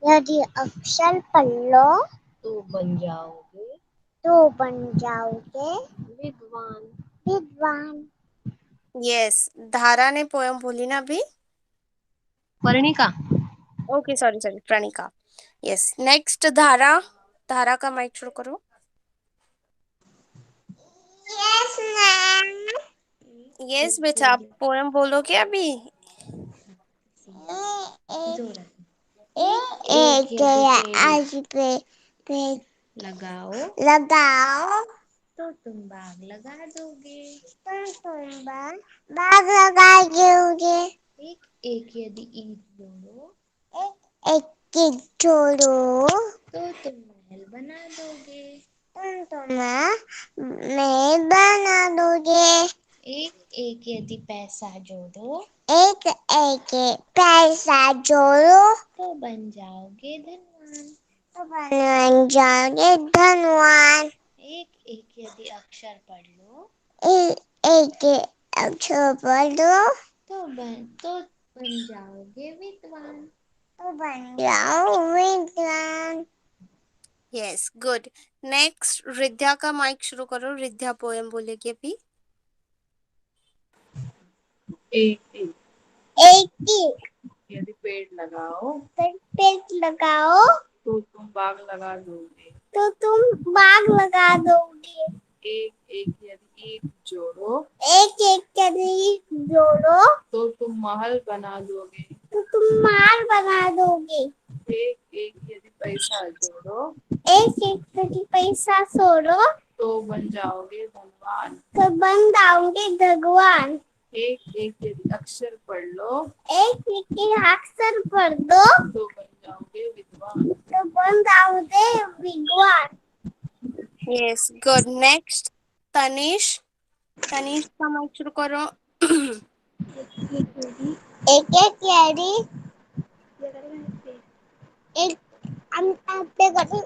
B: यदि अक्षर पढ़ लो
C: तो बन जाओगे
B: तो बन जाओगे
C: विद्वान।
B: विद्वान।
A: यस, धारा ने पोयम बोली ना अभी।
C: Parnika.
A: Okay, sorry sorry, Pranika. Yes, next Dhara. Dhara का माइक शुरू करो।
B: Yes ma'am.
A: यस बेटा, आप पोयम बोलोगे अभी।
B: एक आज पे
C: लगाओ
B: लगाओ
C: तो तुम बाग लगा दोगे।
B: तुम बाग लगा दोगे।
C: एक एक यदि ईंट जोड़ो
B: एक एक जोड़ो
C: तो तुम महल बना दोगे।
B: तुम मैं बना दोगे।
C: एक एक यदि पैसा जोड़ो
B: एक एक पैसा जोड़ो
C: तो बन जाओगे धनवान।
B: तो बन जाओगे धनवान।
C: एक एक यदि अक्षर पढ़ लो
B: एक अक्षर पढ़ दो
C: तो बन जाओगे विद्वान।
B: तो बन जाओ विद्वान।
A: Yes, good. नेक्स्ट रिद्या का माइक शुरू करो। रिद्या पोयम बोलेगी अभी।
C: एक एक
B: एक
C: यदि पेड़ लगाओ
B: पेड़ लगाओ
C: तो तुम बाग लगा दोगे।
B: तो तुम बाग लगा दोगे।
C: एक एक यदि ईंट जोड़ो
B: एक एक यदि जोड़ो
C: तो तुम महल बना दोगे।
B: तो तुम माल बना दोगे।
C: एक एक यदि पैसा जोड़ो
B: एक एक यदि पैसा छोड़ो
C: तो बन जाओगे धनवान।
B: तो बन जाओगे भगवान।
C: एक एक यदि अक्षर पढ़ लो
B: एक एक अक्षर पढ़ दो
C: तो बन जाओगे विद्वान।
B: तो बन जाओगे विद्वान।
A: Yes, good. Next Tanish. Tanish का माइक शुरू करो।
B: एक एक यदि एक आपने करो।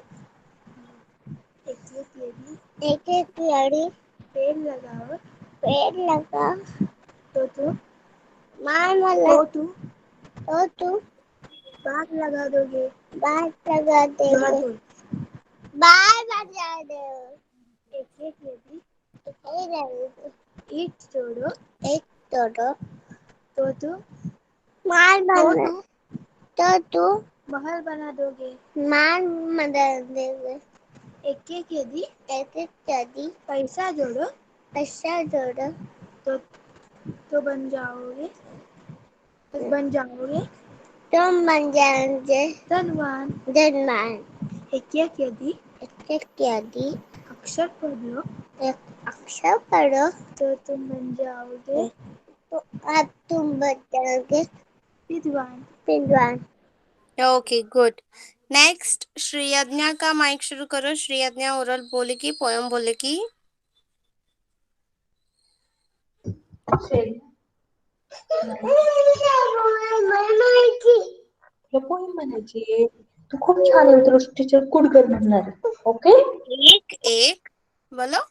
B: एक एक यदि पेड़ लगा तो तू मार वाला तो तू बाग लगा दोगे। बाग लगा दोगे। बाग लगा दो। एक एक यदि ईंट जोड़ो एक जोड़ो तो तू माल बना तो तू महल बना दोगे। माल बना दोगे। एक एक यदि पैसा जोड़ो तो बन जाओगे तुम बन जाओगे धनवान। धनवान। एक एक यदि अक्षर पढ़ लो एक अक्षर पढ़ो तो तुम बन जाओगे तो अब तुम बन जाओगे विद्वान। विद्वान।
A: Okay, good. नेक्स्ट श्रीयज्ञा का माइक शुरू करो। श्रीयज्ञा ओरल बोलेगी, पोयम बोलेगी।
D: पोयम म्हणायची. तू खूप छान आहे, तुला टीचर कुडकर म्हणणार. ओके.
A: एक एक बोलो।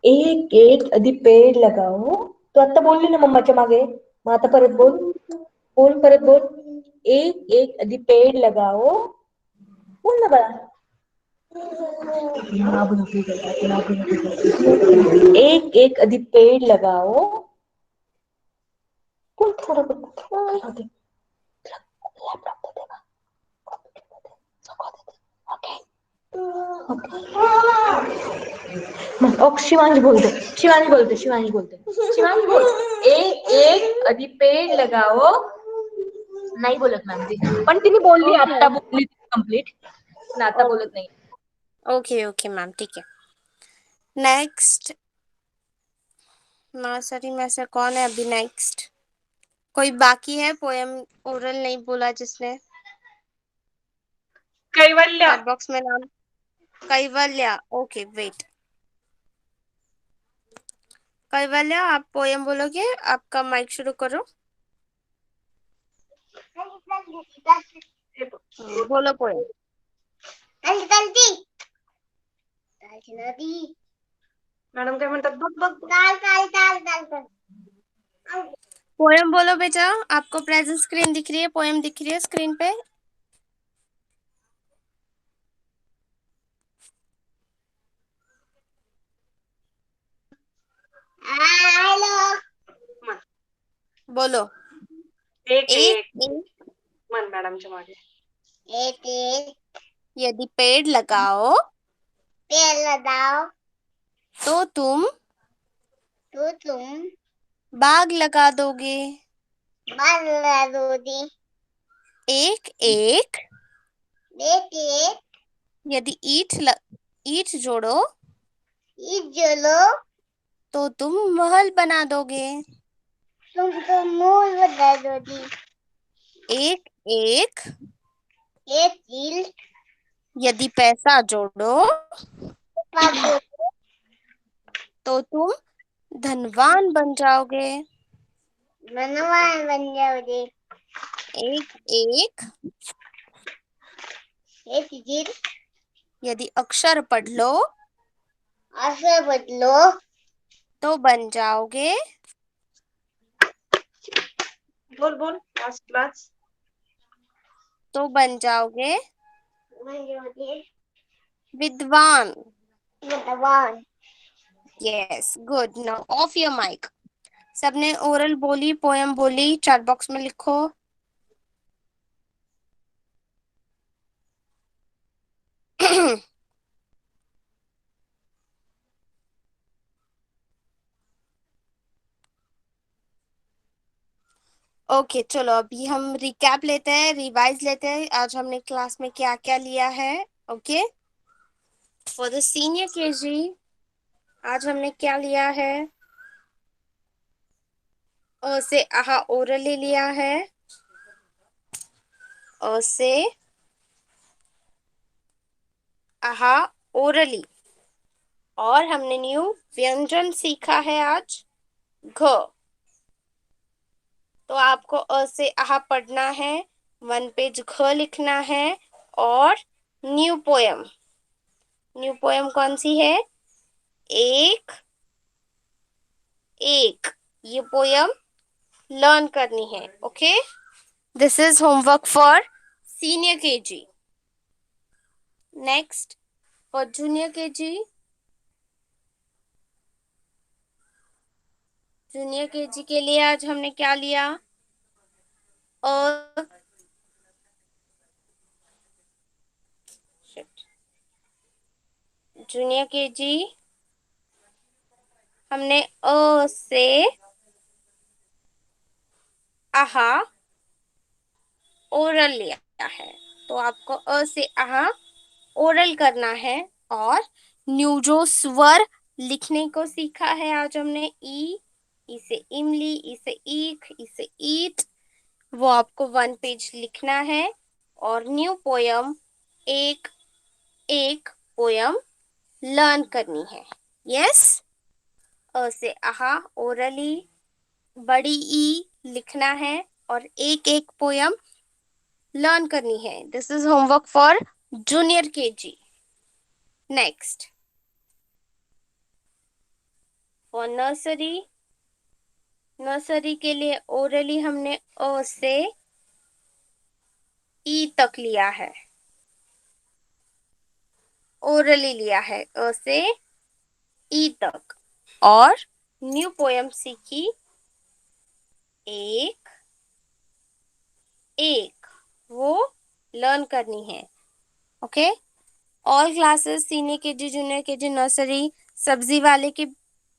D: एक एक यदि पेड़ लगाओ. तू आता बोलली ना मम्माच्या मागे, मग आता परत बोल. बोल, परत बोल. एक एक यदि पेड़ लगाओ. बोल ना बाळा. एक एक यदि पेड़ लगाओ. बोल थोडं. शिवांश बोलते. शिवांश बोल. एक एक यदि पेड़ लगाओ, नहीं बोलत मैम जी, पण तिने बोलली
A: ओके
D: आता बोलली कंप्लीट, पण आता बोलत नाही.
A: ओके ओके मैम, ठीक है. नेक्स्ट नर्सरी में से कौन है अभी नेक्स्ट? कोई बाकी है पोएम ओरल नहीं बोला जिसने?
C: कैवल्य.
A: चैट बॉक्स में नाम. कैवल्या. Okay wait. कैवल्या, आप पोएम बोलोगे? आपका माइक शुरू करो. बोलो पोएम.
B: जल्दी नदी
C: मॅडम काय म्हणतात बघ बघ.
B: दाल
A: पोएम बोलो बेटा. आपको प्रेजेंट स्क्रीन दिख रही है? पोएम दिख रही है स्क्रीन पे?
B: हेलो
A: बोलो.
C: एक
A: एक
C: एक
A: एक
C: मन मॅडमच्या मागे.
B: एक
A: यदि पेड़ लगाओ
B: पेड़ लगाओ
A: तो तुम
B: तो तुम
A: बाग लगा दोगे.
B: बाल लगा दोगी.
A: एक एक
B: एक
A: यदि ईंट जोड़ो
B: जलो
A: तो तुम महल बना दोगे.
B: तुम तो मुंह बना दोगी.
A: एक एक
B: चील
A: यदि पैसा जोड़ो
B: पागो
A: तो तुम धनवान बन जाओगे.
B: मनवान बन जाओगे.
A: एक एक
B: चील
A: यदि अक्षर पढ़ लो
B: ऐसे बदलो
A: तो बन जाओगे.
C: बोल बोल लास्ट क्लास.
A: तो बन जाओगे
B: बन जाओगे
A: विद्वान.
B: भगवान.
A: Yes good. Now off your mic. सबने ओरल बोली, पोएम बोली, चैट बॉक्स में लिखो. ओके चलो अभी हम रिकैप लेते हैं, रिवाइज लेते हैं आज हमने क्लास में क्या क्या लिया है. Okay for the senior KG आज हमने क्या लिया है? अ से आहा ओरली लिया है. अ से आहा ओरली. और हमने न्यू व्यंजन सीखा है आज घ. तो आपको अ से आहा पढ़ना है, 1 पेज घ लिखना है. और न्यू पोएम कौन सी है? एक एक. ये पोएम लर्न करनी है. Okay this is homework for senior KG. Next for junior KG. Junior KG के लिए आज हमने क्या लिया? अ जूनियर केजी हमने अ से आहा ओरल लिया है. तो आपको अ से आहा ओरल करना है. और न्यू जो स्वर लिखने को सीखा है आज हमने ई से इमली, ई से ईख, ई से ईट, वो आपको 1 पेज लिखना है. और न्यू पोयम एक एक पोयम लर्न करनी है. यस अ से आहा ओरली बड़ी ई लिखना है और एक एक पोयम लर्न करनी है. This is homework for junior KG. Next for nursery के लिए ओरली हमने अ से ई तक लिया है. ओरली लिया है अ से ई तक. और न्यू पोयम सीखी एक एक, वो लर्न करनी है. Okay all classes senior KG, junior KG, nursery, सब्जी वाले की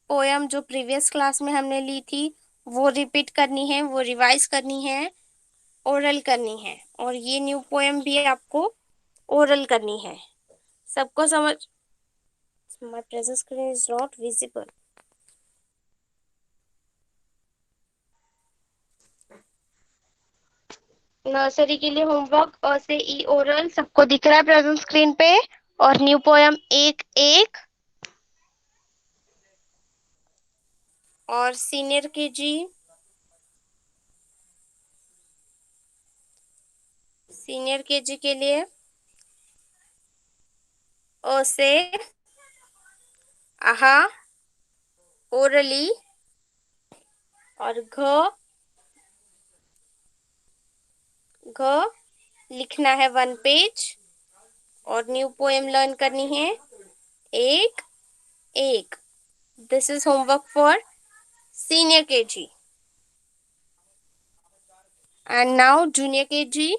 A: पोयम जो प्रीवियस क्लास में हमने ली थी वो रिपीट करनी है, वो रिवाइज करनी है, ओरल करनी है। और ये न्यू पोएम भी आपको ओरल करनी है। सबको समझ। My present screen is not visible. Nursery के लिए होमवर्क अ से ई ओरल सबको दिख रहा है प्रेजेंट स्क्रीन पे। और न्यू पोएम एक एक। और सीनियर केजी, सीनियर केजी के लिए अ से आहा ओरली और घ लिखना है 1 पेज। और न्यू पोएम लर्न करनी है एक एक। This is homework for senior KG. And now junior KG.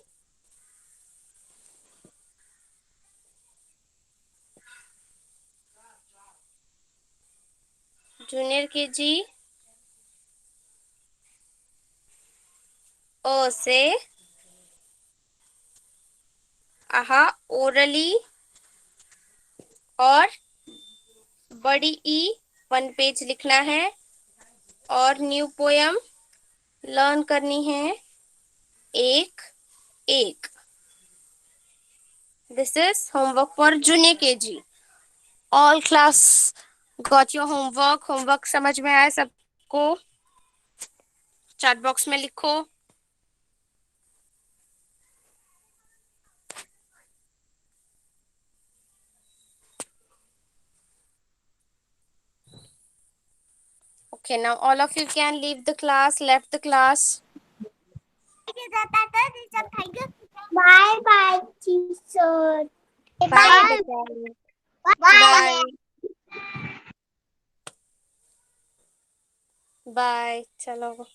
A: Junior KG अ से आहा ओरली और बड़ी ई 1 पेज लिखना है। और न्यू पोएम लर्न करनी है एक एक। This is homework for junior KG. All class got your homework. Homework समझ में आया सबको? चैट बॉक्स में लिखो। Okay, now all of you can leave the class, left the class.
B: Bye bye, teacher.
A: Bye,
B: Bye.
A: beta.
B: Bye.
A: Bye. चलो।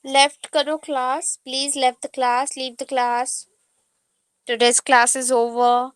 A: Left करो class. Please left the class. Leave the class. Today's class is over.